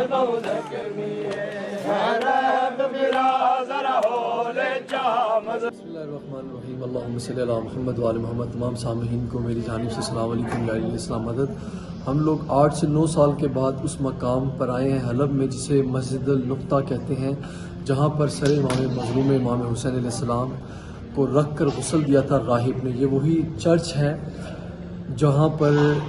बिस्मिल्लाहिर्रहमानिर्रहीम। अल्लाहुम्मा सल्ली अला मुहम्मद व आले मुहम्मद। तमाम सामीन को मेरी जानिब से अस्सलाम वालेकुम, या इस्लाम मदद। हम लोग 8 से 9 साल के बाद उस मकाम पर आए हैं हलब में, जिसे मस्जिद अल नुक्ता कहते हैं, जहाँ पर सर इमाम मज़लूम इमाम हुसैन अलैहिस्सलाम को रख कर गुस्ल दिया था राहिब ने। ये वही चर्च है जहाँ पर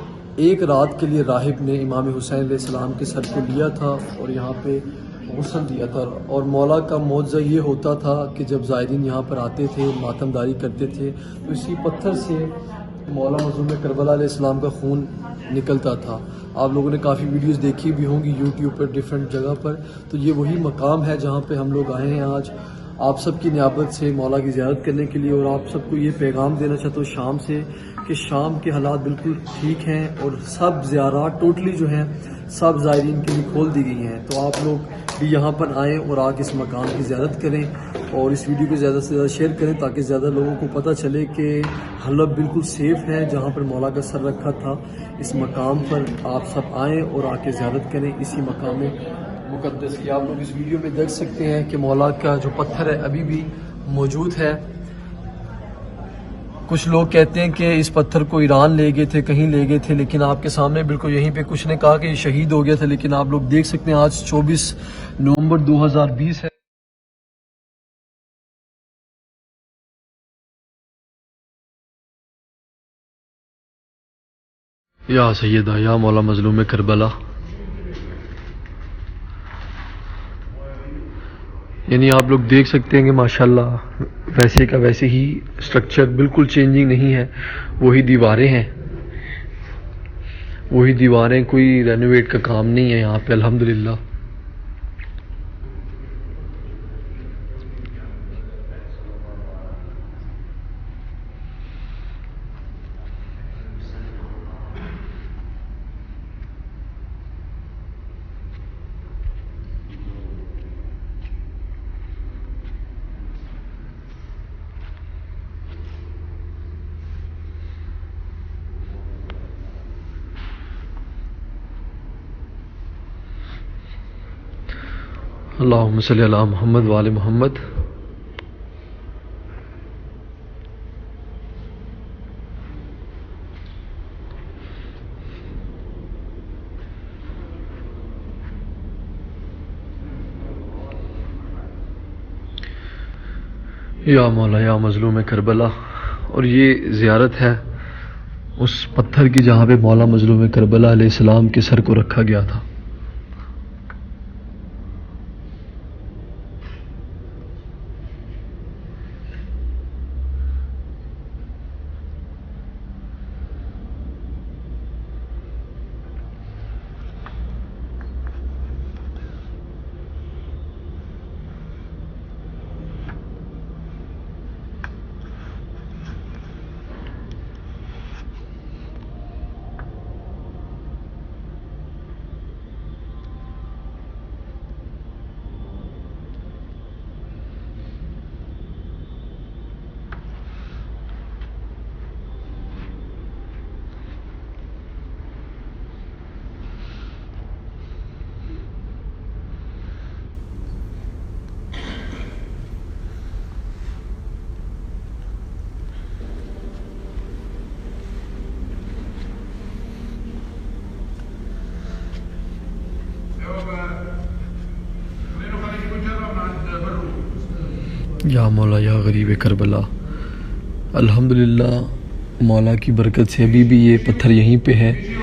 एक रात के लिए राहिब ने इमाम हुसैन अलैहिस्सलाम के सर को लिया था और यहाँ पे गुस्ल दिया था। और मौला का मौज़ा ये होता था कि जब ज़ायरीन यहाँ पर आते थे, मातमदारी करते थे, तो इसी पत्थर से मौला मज़लूम करबला अलैहिस्सलाम का खून निकलता था। आप लोगों ने काफ़ी वीडियोस देखी भी होंगी यूट्यूब पर, डिफरेंट जगह पर। तो ये वही मकाम है जहाँ पे हम लोग आए हैं आज आप सबकी नियाबत से मौला की ज़ियारत करने के लिए। और आप सबको ये पैगाम देना चाहता हूँ शाम से कि शाम के हालात बिल्कुल ठीक हैं और सब ज़ियारत टोटली जो हैं सब ज़ायरीन के लिए खोल दी गई हैं। तो आप लोग भी यहाँ पर आएँ और आके इस मकाम की ज़ियारत करें और इस वीडियो को ज़्यादा से ज़्यादा शेयर करें ताकि ज़्यादा लोगों को पता चले कि हलब बिल्कुल सेफ़ है जहाँ पर मौला का सर रखा था। इस मकाम पर आप सब आएँ और आके ज़ियारत करें इसी मकाम मुक़द्दस की। आप लोग इस वीडियो में देख सकते हैं कि मौला का जो पत्थर है अभी भी मौजूद है। कुछ लोग कहते हैं कि इस पत्थर को ईरान ले गए थे, कहीं ले गए थे, लेकिन आपके सामने बिल्कुल यहीं पे कुछ ने कहा कि ये शहीद हो गया था, लेकिन आप लोग देख सकते हैं आज 24 नवंबर 2020 है। या सैयदा या मौला मजलूम करबला, यानी आप लोग देख सकते हैं कि माशाल्लाह वैसे का वैसे ही स्ट्रक्चर, बिल्कुल चेंजिंग नहीं है। वही दीवारें हैं, वही दीवारें, कोई रेनोवेट का काम नहीं है यहाँ पे अल्हम्दुलिल्लाह। अल्लाहुम्मा सल्ली अला मुहम्मद व आले मुहम्मद। या मौला या मजलूम करबला। और ये ज़ियारत है उस पत्थर की जहाँ पे मौला मजलूम करबला अलैहिस्सलाम के सर को रखा गया था। या मौला या गरीब करबला। अल्हम्दुलिल्लाह मौला की बरकत से अभी भी ये पत्थर यहीं पे है।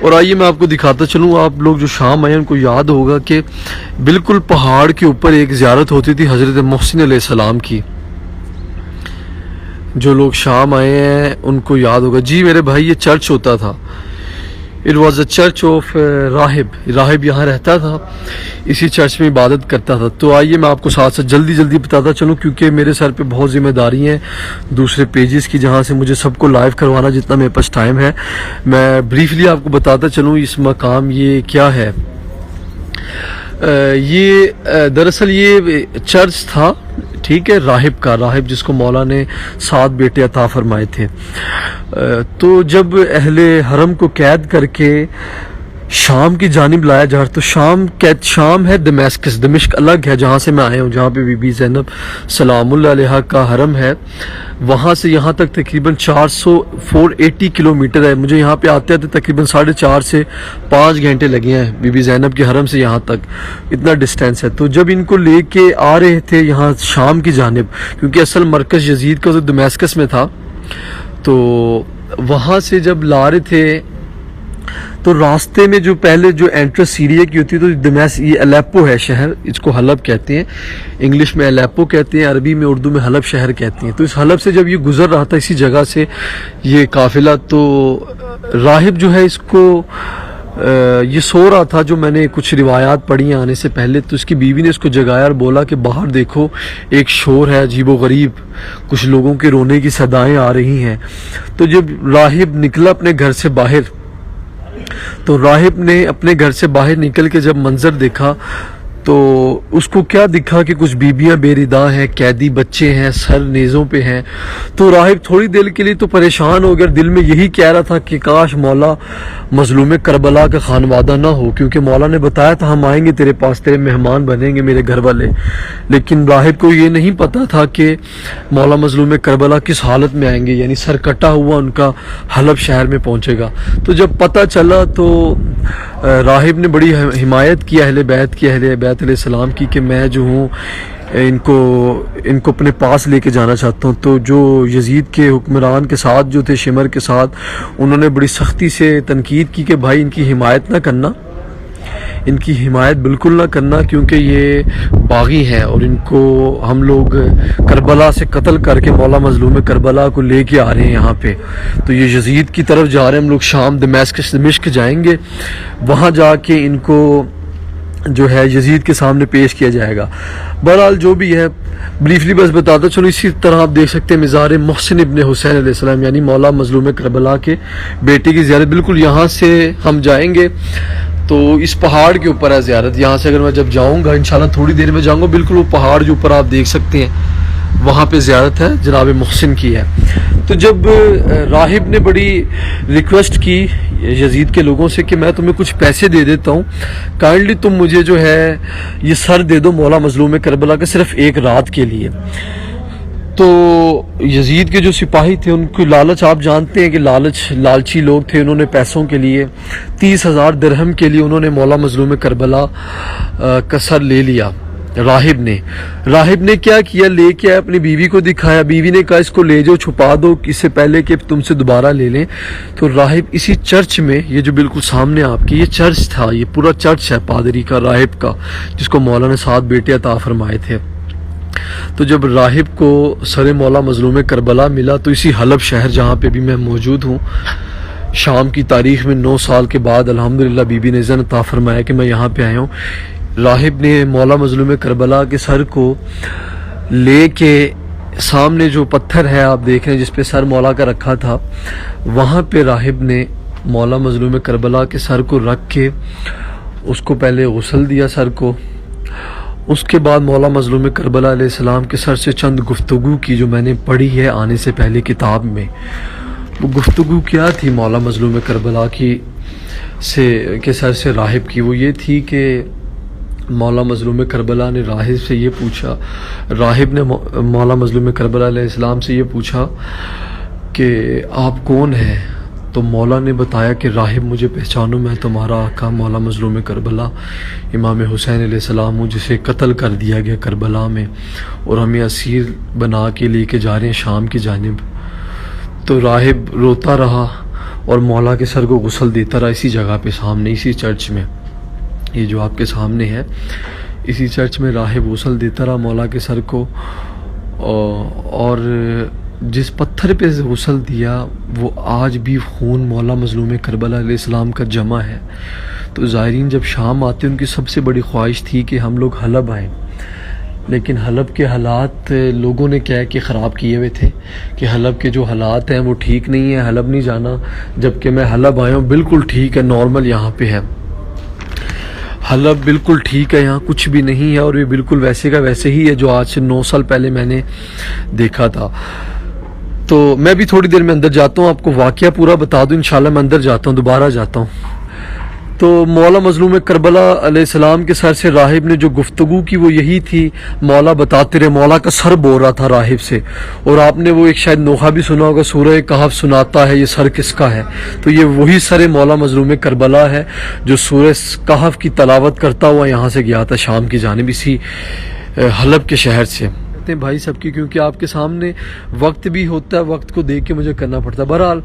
और आइए मैं आपको दिखाता चलूँ, आप लोग जो शाम आए उनको याद होगा कि बिल्कुल पहाड़ के ऊपर एक ज़ियारत होती थी हज़रत मोहसिन अलैहिस्सलाम की। जो लोग शाम आए हैं उनको याद होगा। जी मेरे भाई, ये चर्च होता था। It was a church of राहिब यहाँ रहता था, इसी चर्च में इबादत करता था। तो आइए मैं आपको साथ साथ जल्दी जल्दी बताता चलूँ, क्योंकि मेरे सर पे बहुत जिम्मेदारी हैं दूसरे पेजेस की, जहाँ से मुझे सबको लाइव करवाना जितना मेरे पास टाइम है। मैं ब्रीफली आपको बताता चलूँ इस मकाम ये क्या है। दरअसल ये चर्च था, ठीक है, राहिब जिसको मौला ने 7 बेटे अता फरमाए थे। तो जब अहले हरम को कैद करके शाम की जानिब लाया जा रहा, तो शाम है दमिश्क, दमिश्क अलग है जहाँ से मैं आया हूँ, जहाँ पे बीबी ज़ैनब सलामुल्लाह अलैहा का हरम है। वहाँ से यहाँ तक तकरीबन 480 किलोमीटर है। मुझे यहाँ पे आते आते तकरीबन 4.5 से 5 घंटे लगे हैं बीबी ज़ैनब के हरम से यहाँ तक, इतना डिस्टेंस है। तो जब इनको लेके आ रहे थे यहाँ शाम की जानिब, क्योंकि असल मरकज़ यजीद का तो दमिश्क में था, तो वहाँ से जब ला रहे थे तो रास्ते में जो पहले जो एंट्रेंस सीरिया की होती है, तो दमिश्क, ये अलेप्पो है शहर, इसको हलब कहते हैं, इंग्लिश में अलेप्पो कहते हैं, अरबी में उर्दू में हलब शहर कहते हैं। तो इस हलब से जब ये गुजर रहा था इसी जगह से ये काफिला, तो राहिब जो है इसको ये सो रहा था, जो मैंने कुछ रिवायात पढ़ी आने से पहले। तो इसकी बीवी ने इसको जगाया और बोला कि बाहर देखो एक शोर है अजीबो गरीब, कुछ लोगों के रोने की सदाएं आ रही हैं। तो जब राहिब निकला अपने घर से बाहर, तो राहिब ने अपने घर से बाहर निकल के जब मंजर देखा, तो उसको क्या दिखा कि कुछ बीबियां बेरिदा हैं, कैदी बच्चे हैं, सर नेज़ों पे हैं। तो राहिब थोड़ी देर के लिए तो परेशान हो गया, दिल में यही कह रहा था कि काश मौला मजलूम करबला का खानवादा ना हो, क्योंकि मौला ने बताया था हम आएंगे तेरे पास, तेरे मेहमान बनेंगे मेरे घर वाले। लेकिन राहिब को ये नहीं पता था कि मौला मजलूम करबला किस हालत में आएंगे, यानी सर कटा हुआ उनका हलब शहर में पहुंचेगा। तो जब पता चला तो राहिब ने बड़ी हिमायत की अहले बैत अलैहिस्सलाम की, कि मैं जो हूँ इनको अपने पास लेके जाना चाहता हूँ। तो जो यजीद के हुक्मरान के साथ जो थे, शिमर के साथ, उन्होंने बड़ी सख्ती से तनकीद की कि भाई इनकी हिमायत ना करना, इनकी हिमायत बिल्कुल ना करना, क्योंकि ये बागी हैं और इनको हम लोग करबला से कत्ल करके मौला मजलूम करबला को लेके आ रहे हैं यहाँ पे। तो ये यजीद की तरफ जा रहे हैं हम लोग, शाम दमिश्क जाएंगे, वहाँ जाके इनको जो है यजीद के सामने पेश किया जाएगा। बहरहाल जो भी है ब्रीफली बस बताता चलो। इसी तरह आप देख सकते हैं मज़ार मोहसिन इब्न हुसैन अलैहिस्सलाम, यानी मौला मजलूम करबला के बेटे की ज़ियारत। बिल्कुल यहाँ से हम जाएंगे तो इस पहाड़ के ऊपर है ज़ियारत। यहाँ से अगर मैं जब जाऊँगा इंशाल्लाह थोड़ी देर में जाऊँगा, बिल्कुल वो पहाड़ जो ऊपर आप देख सकते हैं वहाँ पे ज़ियारत है, जनाब मोहसिन की है। तो जब राहिब ने बड़ी रिक्वेस्ट की यजीद के लोगों से कि मैं तुम्हें कुछ पैसे दे देता हूँ, काइंडली तुम मुझे जो है ये सर दे दो मौला मजलूम करबला के सिर्फ एक रात के लिए। तो यजीद के जो सिपाही थे उनको लालच, आप जानते हैं कि लालची लोग थे, उन्होंने पैसों के लिए 30,000 दिरहम के लिए उन्होंने मौला मजलूम करबला का सर ले लिया। राहिब ने क्या किया, लेके आया, अपनी बीवी को दिखाया, बीवी ने कहा इसको ले जाओ छुपा दो इससे पहले कि तुमसे दोबारा ले लें। तो राहिब इसी चर्च में, ये जो बिल्कुल सामने आपकी ये चर्च था, ये पूरा चर्च है पादरी का, राहिब का, जिसको मौला ने 7 बेटे अता फरमाए थे। तो जब राहिब को सरे मौला मजलूम करबला मिला, तो इसी हलब शहर जहाँ पे भी मैं मौजूद हूँ, शाम की तारीख में 9 साल के बाद अल्हम्दुलिल्लाह बीबी ने इज़्ज़त अता फरमाया कि मैं यहाँ पे आया हूँ। राहिब ने मौला मजलूम करबला के सर को लेके सामने जो पत्थर है आप देख रहे हैं जिस पे सर मौला का रखा था, वहाँ पे राहिब ने मौला मजलूम करबला के सर को रख के उसको पहले गुस्ल दिया सर को। उसके बाद मौला मजलूम करबला अलैहिस्सलाम के सर से चंद गुफ्तगू की, जो मैंने पढ़ी है आने से पहले किताब में। वो गुफ्तगू क्या थी मौला मजलूम करबला की, के सर से राहिब की, वो ये थी कि मौला मज़लूम करबला ने राहिब से ये पूछा, राहिब ने मौला मज़लूम करबला अलैहिस्सलाम से ये पूछा कि आप कौन हैं? तो मौला ने बताया कि राहिब मुझे पहचानो, मैं तुम्हारा आका मौला मज़लूम करबला इमाम हुसैन अलैहिस्सलाम हूँ, जिसे कत्ल कर दिया गया करबला में और हमें असीर बना के लेके जा रहे हैं शाम की जानिब। तो राहिब रोता रहा और मौला के सर को गुस्ल देता रहा इसी जगह पे सामने, इसी चर्च में, ये जो आपके सामने है, इसी चर्च में राहिब गुस्ल देता रहा मौला के सर को। और जिस पत्थर पे गुस्ल दिया वो आज भी खून मौला मज़लूम करबला अलैहिस्सलाम का जमा है। तो ज़ायरीन जब शाम आते उनकी सबसे बड़ी ख्वाहिश थी कि हम लोग हलब आएँ, लेकिन हलब के हालात लोगों ने क्या है कि ख़राब किए हुए थे कि हलब के जो हालात हैं वो ठीक नहीं है, हलब नहीं जाना। जबकि मैं हलब आया हूँ, बिल्कुल ठीक है, नॉर्मल यहाँ पे है, हलब बिल्कुल ठीक है, यहाँ कुछ भी नहीं है और ये बिल्कुल वैसे का वैसे ही है जो आज से 9 साल पहले मैंने देखा था। तो मैं भी थोड़ी देर में अंदर जाता हूँ, आपको वाक़या पूरा बता दूँ इंशाल्लाह। मैं अंदर जाता हूँ, दोबारा जाता हूँ। तो मौला मज़लूम करबला अलैहिस्सलाम के सर से राहिब ने जो गुफ्तगू की वो यही थी, मौला बताते रहे, मौला का सर बोल रहा था राहिब से। और आपने वो एक शायद नोहा भी सुना होगा, सूरह कहफ सुनाता है ये सर किसका है, तो ये वही सर मौला मज़लूम करबला है जो सूरह कहफ की तलावत करता हुआ यहाँ से गया था शाम की जानिब, इसी हलब के शहर से। भाई सबकी, क्योंकि आपके सामने वक्त भी होता है, वक्त को देख के मुझे करना पड़ता है। बहरहाल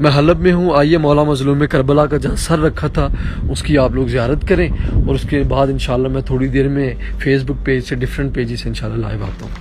मैं हलब में हूँ, आइए मौला मज़लूम करबला का जहाँ सर रखा था उसकी आप लोग ज़ियारत करें और उसके बाद इंशाल्लाह मैं थोड़ी देर में फेसबुक पेज से डिफरेंट पेजेस से इंशाल्लाह लाइव आता हूँ।